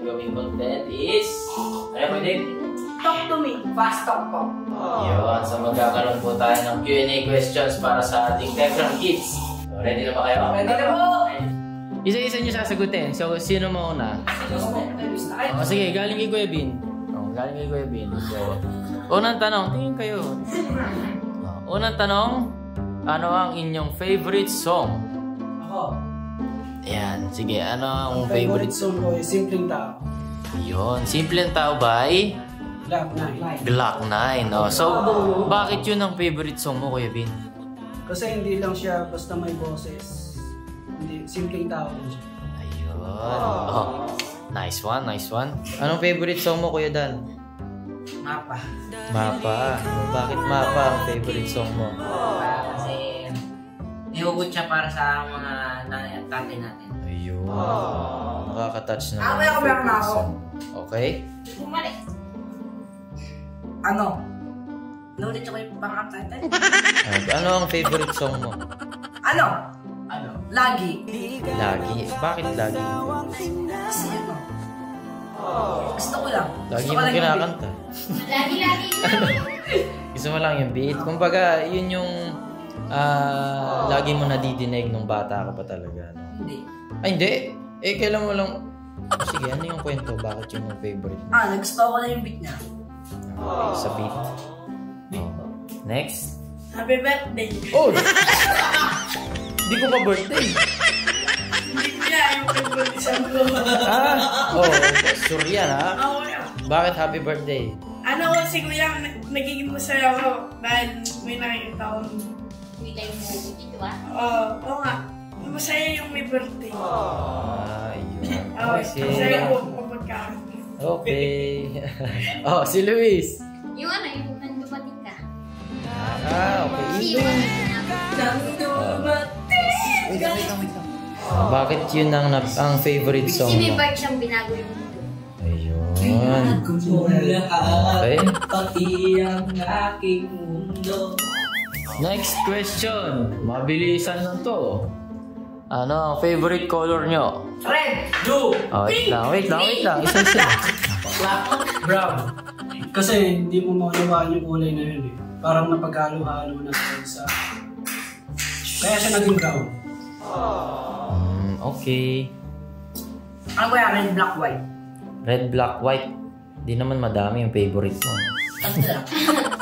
Gawing content is ano po din? Talk to me. Fast talk po. Yun. So magkakaroon po tayo ng Q&A questions para sa ating Techram Kids. So, ready na ba kayo? Ready na po! Isa-isa nyo sasagutin. So sino mauna? Sige, galing kay Kuya Bin. Galing kay Kuya Bin. So, unang tanong. Tingin kayo. Unang tanong. Ano ang inyong favorite song? Ako. Ayan, sige, ano ang favorite song ko ay Simpleng Tao. Yun, Simpleng Tao by Glock 9. Oh. So, bakit yun ang favorite song mo, Kuya Bin? Kasi hindi lang siya basta may boses. Hindi, simpleng tao din siya. Ayun. Oh, nice one, nice one. Anong favorite song mo, Kuya Dan? Mapa. Mapa. Bakit Mapa ang favorite song mo? Kasi nihugot siya para sa mga tatay natin. Ayun. Nakaka-touch na. Ako meron na ako. Okay. Bumalik. Ano? Nulit ako yung pangkat tatay. Ano ang favorite song mo? Ano? Lagi. Lagi? Bakit lagi? Kasi ano? Gusto ko lang. Lagi mo kinakanta. Lagi. Gusto mo lang yung beat. Kumbaga, yun yung lagi mo nadidinig nung bata ka pa talaga. No? Hindi. Ay, hindi. Eh, kailan mo lang... Sige, ano yung kwento? Bakit yun yung favorite mo? Nagustuhan ko na yung beat niya. Okay, sa beat. Next. Happy birthday. Oh! Hindi ko pa birthday. Hindi niya yung favorite song ko. Sure yan ha? Oo. Bakit happy birthday? Ano ko si Kuya, nagiging masaya ako dahil may nakikita ko. May tayo mo dito ba? Oo nga. Masaya yung may birthday. Yun. Masaya po kapag kami. Okay. Si Luis. Yung ano, yung nandumating ka. Okay. Si yung Wait lang. Bakit yun ang favorite song si may mo? part siyang binago yung mundo. Ayun. Okay. Pati ang aking mundo. Next question. Mabilisan lang to. Ano ang favorite color nyo? Red! Blue! Wait lang. Isa. Brown. Kasi hindi mo maunawaan yung kulay na yun eh. Parang napag-halo-halo na sa kaya siya naging brown. Okay. Ano ba yan? Red, black, white? Red, black, white. Di naman madami yung favorite mo.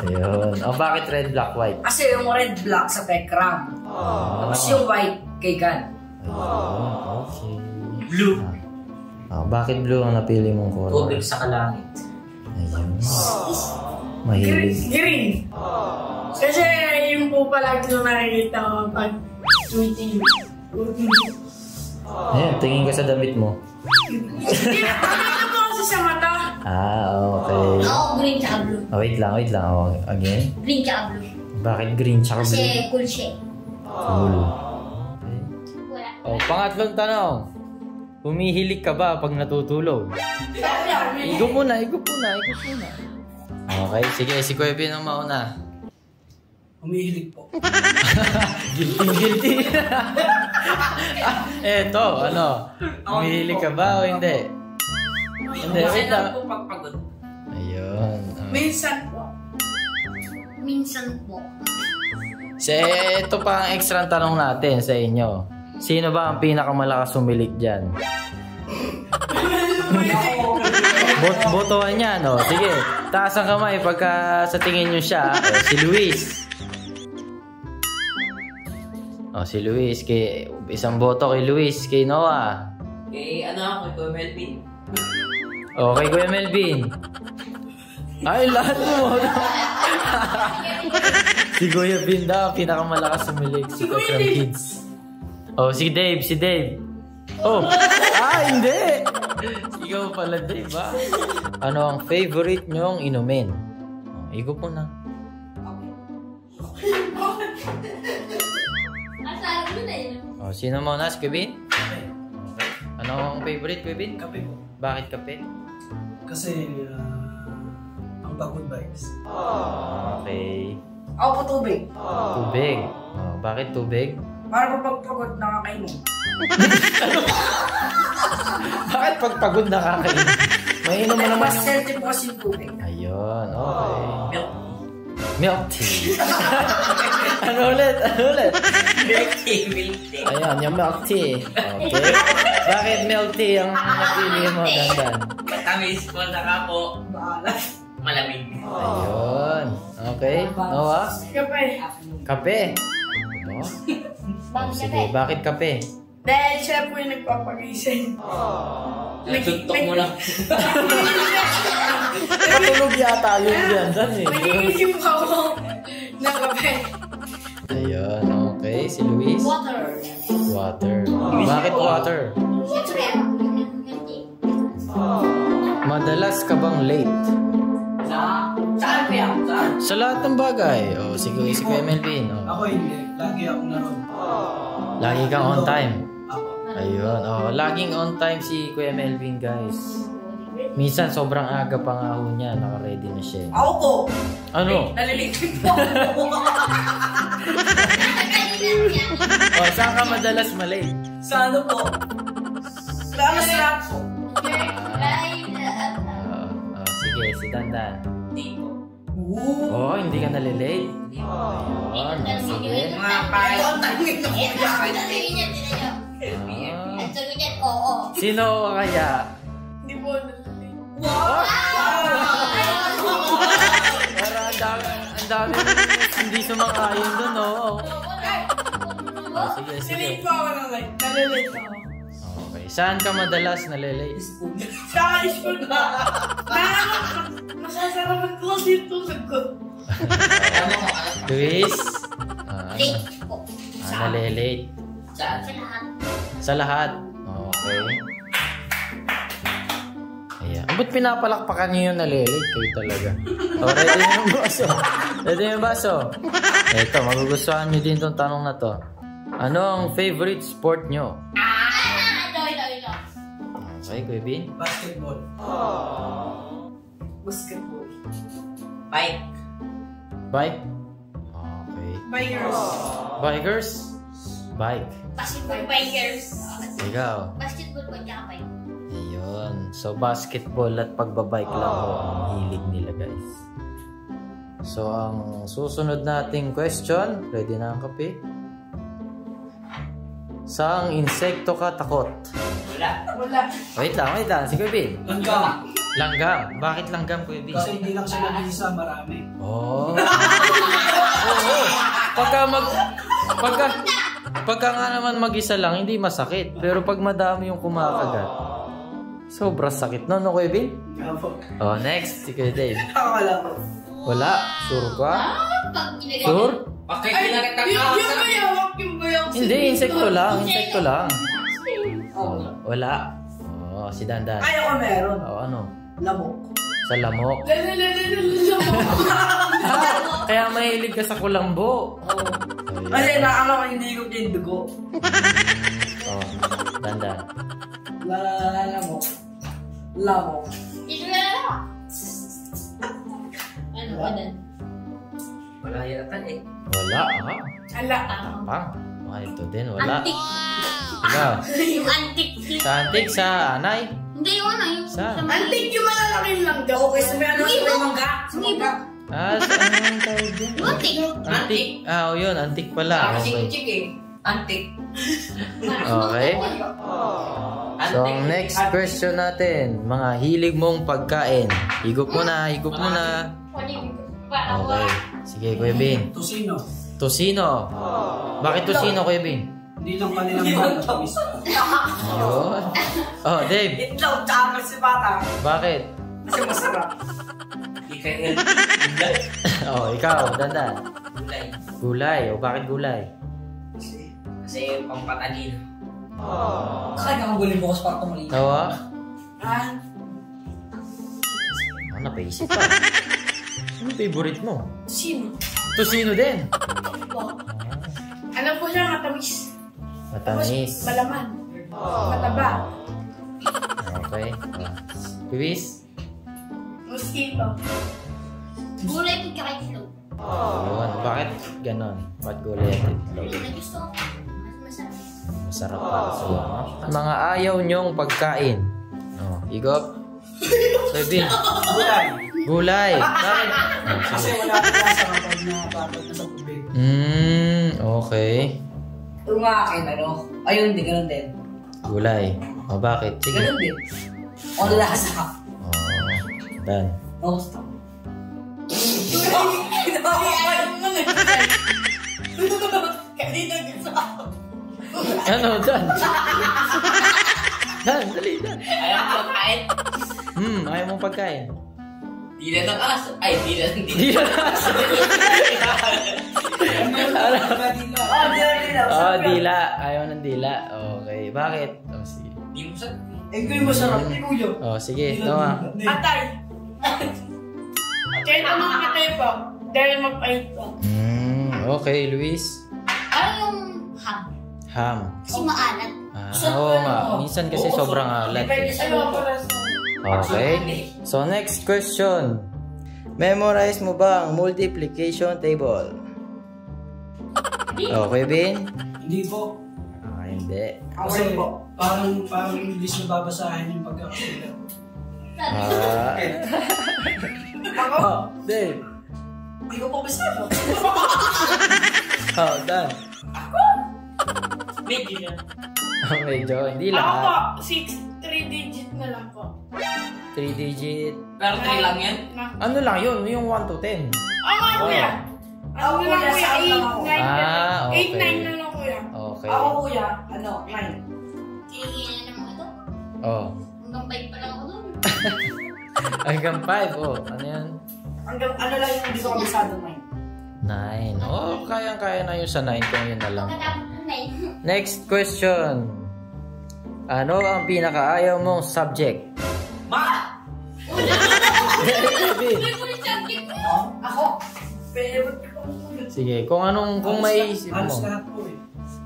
Ayun. Bakit red, black, white? Kasi yung red, black sa Techram. Tapos yung white kay God. Okay. Blue. Bakit blue ang napili mong color? Tubig sa kalangit. Ayun. Mahilig. Green. Kasi yung po palagi ko nakikita ko pag tweeting. Ayan, tingin ka sa damit mo. Hindi po kasi sa mata. Okay. Oo, green tsaka blue. Wait lang. Again? Green tsaka blue. Bakit green tsaka blue? Kasi cool siya. Cool. Wala. Pangatlong tanong. Humihilig ka ba pag natutulog? Igo muna. Okay, sige. Si Kuya Bin ang mauna. Humihilig po. Guilty. Eto, ano? Humihilig ka ba o hindi? Hindi, wait lang. po pagpagod. Ayun. Minsan po. Minsan po. Ito pa ang extra tanong natin sa inyo. Sino ba ang pinakamalakas sumilik dyan? Botohan niya, no? Sige, taas ang kamay pagka sa tingin nyo siya. Si Luis. Si Luis. Isang boto kay Luis. Kay Noah. Kay Kuya Melvin. Kay Kuya Melvin. Ay, lahat mo. Si Kuya Bin daw, pinakamalakas sumilig. Si Techram Kids. Si Dave. Hindi. Ikaw pala, Dave, ba? Ano ang favorite nyong inumin? Igo po na. Asa, blue na yun. Sino mo na? Si Kuya Bin? Okay. Ano ang favorite, Kuya Bin? Kape po. Bakit kape? Kasi, ang pagod vibes. Okay. Ako po tubig. Tubig. Oh, bakit tubig? Para pagpagod nakakainom. Bakit pag pagod nakakainom? May inom mo naman Mas yung... healthy po kasi yung tubig. Ayun, okay. Milk. Milk tea. Ano ulit? Milk tea, milk tea. Ayun, yung milk tea. Okay. Bakit milk tea ang napili mo, Dandan? Matamis po saka po malamig. Ayun. Okay. Noah? Kape. Kape. Oh. Oh, sige, bakit kape? Dahil siya po yung nagpapagising. Nagtuntok mo lang. Patulog yata yun yan. Dan eh. Nagigising po ako ng kape. Ayun, okay. Si Luis? Water. Water. Bakit water? Siyempre, hindi. Madalas ka bang late? Saan po yan? Saan? Sa lahat ng bagay. O, sige, si Kuya Melvin. O. Ako hindi. Lagi ako naroon. Lagi kang on time. Ako. Ayun. O, laging on time si Kuya Melvin, guys. Minsan, sobrang aga pa nga ho niya. Naka-ready na siya. Ako po. Ano? Naliligpit po. O, saan ka madalas malate? Sa ano po? Lamas po. Sige, si Dandan. Hindi po. Oh, hindi ka nalilate? Ayun, sige. Mga pare. Sino kaya? Hindi po. Para ang dami hindi sumang-ayon dun, oh. Sige, sige. Nalilate po ako ng light. Nalilate po ako. Okay. Saan ka madalas nalilate? Sa high school ba? Masasarapan ko kasi yung tulog ko. Luis? Late po. Nalilate. Saan? Sa lahat. Sa lahat? Okay. Ayan. Ba't pinapalakpakan niyo yung nalilate? Kayo talaga. O, ready na yung baso. Ready na yung baso. Ito, magugustuhan niyo din itong tanong na to. Ano ang favorite sport niyo? Ito. Okay, Kuya Bin? Basketball. Basketball. Bike. Bike? Okay. Bikers. Bikers? Bike. Basketball bikers. Ikaw? Basketball ba tsaka bike? Ayun. So, basketball at pagbabike lang ho ang hilig nila, guys. So, ang susunod nating question. Ready na ang kape? Saang insekto ka takot? Wala. Wait lang. Si Kuya Bin. Langgam. Langgam. Bakit langgam, Kuya Bin? Kasi hindi lang siya nag-iisa, marami. Oh. Oo. Pagka nga naman mag-isa lang, hindi masakit. Pero pag madami yung kumakagat, sobrang sakit. No, Kuya Bin? Ako. Oh, next. Si Kuya Dave. Wala po. Wala? Sure ka? Pag ginagawa. Sure? Bakit Ay, pinakita yung ka? bayawak, yung bayawak. Hindi, insekto lang. Oh, wala. Oh, si Dandan. Ay, ako meron. Oh, ano? Lamok. Sa lamok. Kaya mahilig ka sa kulambo. Kasi naakala ko hindi ko yung dugo. Oh, Dandan. Lamok. Lamok. Ito na lang. Ano ba dan? Wala hiratan eh. Wala, ha? Ala. Pang. Ito din, wala. Antik. Ikaw. Yung antik. Sa antik, sa anay. Hindi yung ano. Yung Saan? Antik yung malalaking langga. Okay, sabi ano Yung sa ibon. mangga? Sa mangga. Saan ang tawag din? Yung antik. Antik. Oh, yun. Antik pala. Okay. Chik eh. Antik. Okay. So, ang next question natin. Mga hilig mong pagkain. Higop mo na. Okay. Sige, Kuya Bin. Tusino. Tosino. Bakit tosino, Kuya Bin? Hindi lang kanilang bata. Tamis. Yun. Oh, Dave. Itlog, tsaka si bata. Bakit? Kasi masarap. Ikail. Oh, ikaw. Dandan. Gulay. Gulay. O, bakit gulay? Kasi pampatagin. Kaya kang guling bukas para tumali. Tawa? Ah, Napaisip pa. Ano favorite mo? sino? Tosino din. Ano po siya, matamis. Tapos Matamis. malaman. Mataba. Luis? Mosquito. Gulay pagkakaitlog. Yun. Bakit ganon? Ba't gulay at itlog? Yun na gusto ko. Mas masarap. Masarap para sa iyo, no? Mga ayaw nyong pagkain. Oh, Igop? Sabi. Gulay. Gulay. Bakit? Kasi wala ka sa kapag na sa tubig. Okay. Ito nga akin, ano? Ayun, di ganun din. Gulay. O, bakit? Sige. Ganun din. O lasa. Dan. O, stop. Kanina gusto ako. Ano, Dan? Dan, dali, Dan. Ayaw mo magkain? Ayaw mong pagkain. Dila ng aso. Ay, dila ng dila. Dila ng aso. Dila. Ayaw ng dila. Okay. Bakit? Oh, sige. Di mo sa... Eh, ko yung masarap ni Kuya. Oh, sige. Noah. Atay. Kaya ito mga katay po. Dahil magpahit po. Okay, Luis. Ano yung ham? Ham. Kasi maalat. Oo nga. Minsan kasi sobrang alat. Depende sa mga oras. Okay. So, next question. Memorize mo ba ang multiplication table? Okay, Bin? Hindi po. Hindi. Kasi parang English na babasahin yung pagkakasulat. Oh, Dave. Hindi ko po basado. Oh, Dan. Medyo na. Medyo, hindi Ako po, lahat. 3 digit na lang po. 3 digit. Pero 3 lang yan. Ano lang yun? Yung 1 to 10. Oo, kuya. Ano na lang kuya? 8, 9 na lang. 8, okay. 9 na lang kuya. Okay. Kuya, 9. Tingin na naman ito. Oh. Hanggang 5 pa lang ako doon. Hanggang 5. Oh, ano yan? Hanggang ano lang yung hindi ko kabisado 9. 9. Oh, kayang-kaya na yun sa 9 kung yun na lang. Pagkatapos ng 9. Next question. Ano ang pinakaayaw mong subject? Ma! Favorite subject ko. Ako? Favorite ko. Sige, kung may isip Halos mo. lahat po eh.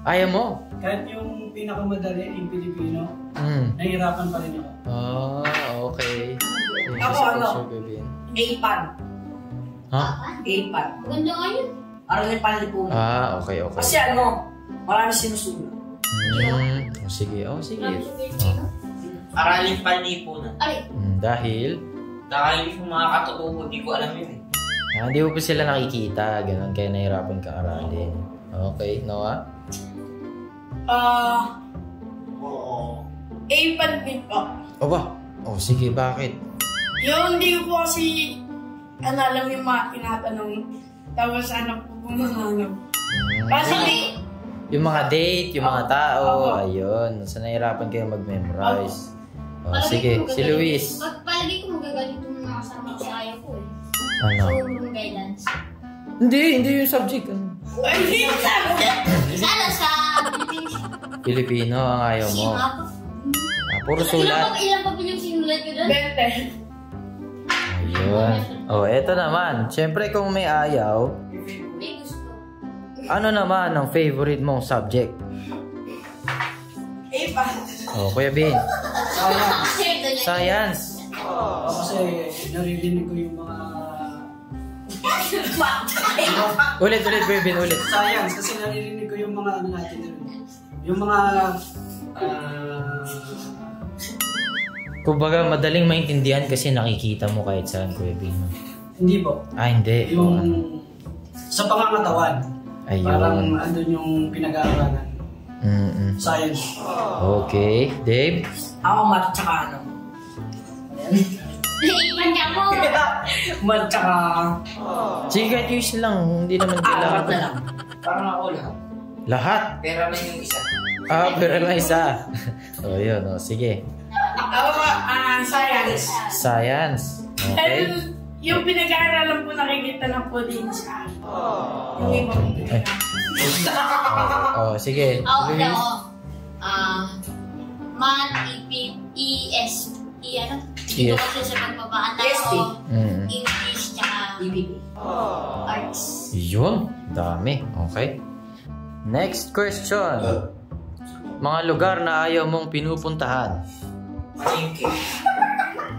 Ayaw mo? Kahit yung pinakamadali yung Pilipino, Hmm. nahihirapan pa rin ako. Okay. Ako, ano? A-pan. Ha? A-pan. Maganda nga yun. Aralin panlipunan. Okay. Kasi ano, marami sinusulat. Sige. Sige. Marami sa Pilipino. Aralin panlipunan. Ay, Dahil? Dahil yung mga katutubo, di ko alam yun eh. Hindi mo pa sila nakikita. Ganun, kaya nahirapan ka aralin. Okay, Noah? A-pan po. Sige, bakit? Yung hindi ko po kasi alam yung mga tinatanong. Tapos po bumanganap. Kasi Yung mga date, yung mga tao, Oo. ayun. So, nahirapan kayo mag-memorize. palagi Sige, ko si magagalit. Luis. Palagi ko magagalit yung mga kasama ko sa ayaw ko eh. Ano? So, yung guidance. Hindi yung subject. hindi ko sabi. Sana sa Philippines. Pilipino ang ayaw mo. Sino ako? Puro sulat. Ilan pa yung sinulat ko doon? 20. Ayun. Eto naman. Siyempre kung may ayaw, May gusto. ano naman ang favorite mong subject? A-pan. Kuya Bin. Share doon. Science. Kasi naririnig ko yung mga Ulit, Kuya Bin, ulit. science. Kasi naririnig ko yung mga ano natin rin. Yung mga Kumbaga, madaling maintindihan kasi nakikita mo kahit saan, Kuya Bin. hindi po. Hindi. Yung sa pangangatawan. Ayun. Parang andun yung pinag-aaralan. Science. Okay. Dave? Ako mat tsaka ano. Ipan ka mo. Mat tsaka... Sige, kahit yung isa lang. Hindi naman mat na kailangan. lang. Parang ako lahat. Lahat? Pero lang yung isa. Pero lang isa. Yun. Sige. Ako po, science. Science. Okay. Yung pinag-aaralan po nakikita na po din sa yung ibang Sige. Ako Luis? daw. Math, ES. Ano? Dito kasi sa pagpapaan ESP. ako. English, tsaka arts. Yun. Dami. Okay. Next question. Mga lugar na ayaw mong pinupuntahan. Malingki.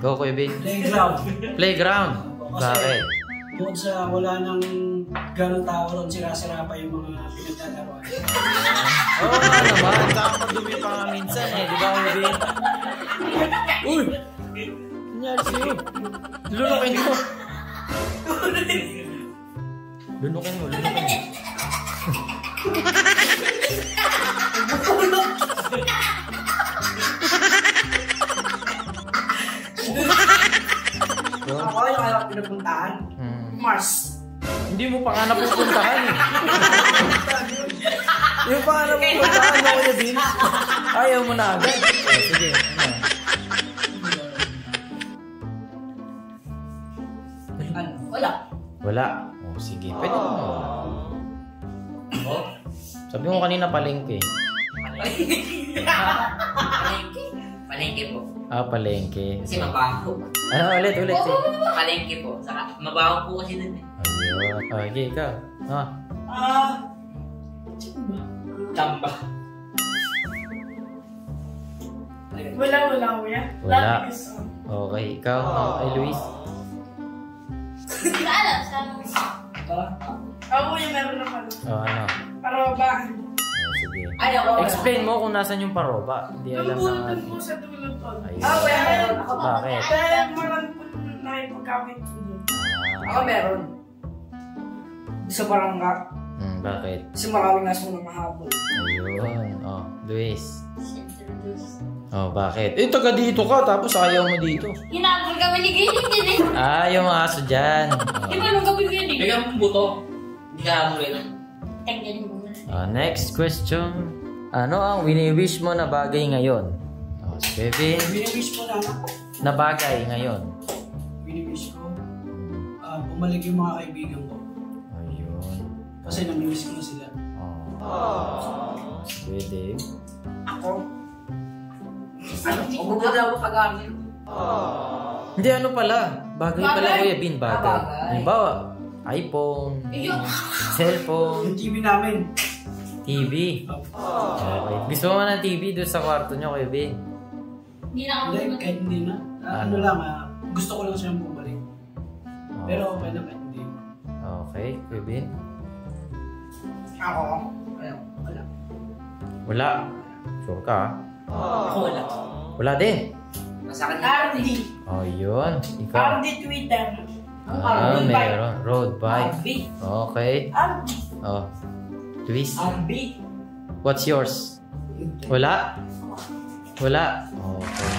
Go, Kuya Bin. Playground. Playground. Bakit? Bukod sa wala nang ganong tao ron, sira-sira pa yung mga pinagdadaroan. Oo nga naman. Kakamadumi pa nga minsan eh. Di ba, Kuya Bin? Uy! Nangyari sa'yo. Lunukin mo. Lunukin mo. Ako yung alam pinapuntahan. Mars. Hindi mo pa nga napupuntahan eh. Yung pa nga napupuntahan mo, Kuya Bin. Ayaw mo na agad. Sige. Wala. Wala. Oh, sige. Pwede mo. Sabi mo kanina palengke. Palengke po. Ah, palengke. Kasi mabaho. Ano ulit? Palengke po. Saka mabaho po kasi dun eh. Ayun. Okay, ikaw. Ha? Tamba. Wala, kuya. Wala. Lahat is on. Okay, ikaw. Ay, Luis. Hindi ko alam. Ako yung meron na pala. Oh, ano? Parobaan. Oh, sige. Ay, ako. Explain mo kung nasan yung paroba. Hindi alam na. Doon po sa dulo to. Ayun. Well, Bakit? dahil marami po nakipagkawit ko doon. Ako meron. Sa barangka. Bakit? Kasi maraming aso na mahabol. Ayun. Oh, Luis. Oh, bakit? Eh, taga dito ka, tapos ayaw mo dito. Hinabol kami ni Giling din eh. Ah, yung mga aso dyan. Di ba nung gabi yun eh? Bigyan mong buto. Hindi ka hamulin na. Tanggalin mo muna. Next question. Ano ang wini-wish mo na bagay ngayon? Oh, si Kevin. Wini-wish ko na. Na bagay ngayon. Wini-wish ko. Bumalik yung mga kaibigan ko. Ayun. Kasi namimiss ko na sila. Oh. Sige, Dave. Ako? Huwag daw ako kagamit. Hindi, ano pala? Bagay pala, Kuya Bin. Bagay. Bagay. Halimbawa, iPhone, cellphone, Yung TV namin. TV. Okay. Gusto mo ng TV doon sa kwarto nyo, Kuya Bin? Hindi na ako Hindi, kahit hindi na. Ano lang, gusto ko lang siyang bumalik. Pero okay na kahit hindi. Okay, Kuya Bin. Ako? Wala. Wala. Sure ka, ha? Ako wala. Wala din. Nasa akin. RD. Oh, yun. Ikaw. RD Twitter. Meron. Road bike. RB. Okay. RD. Oh. Luis. RB. What's yours? Wala? Wala? Okay.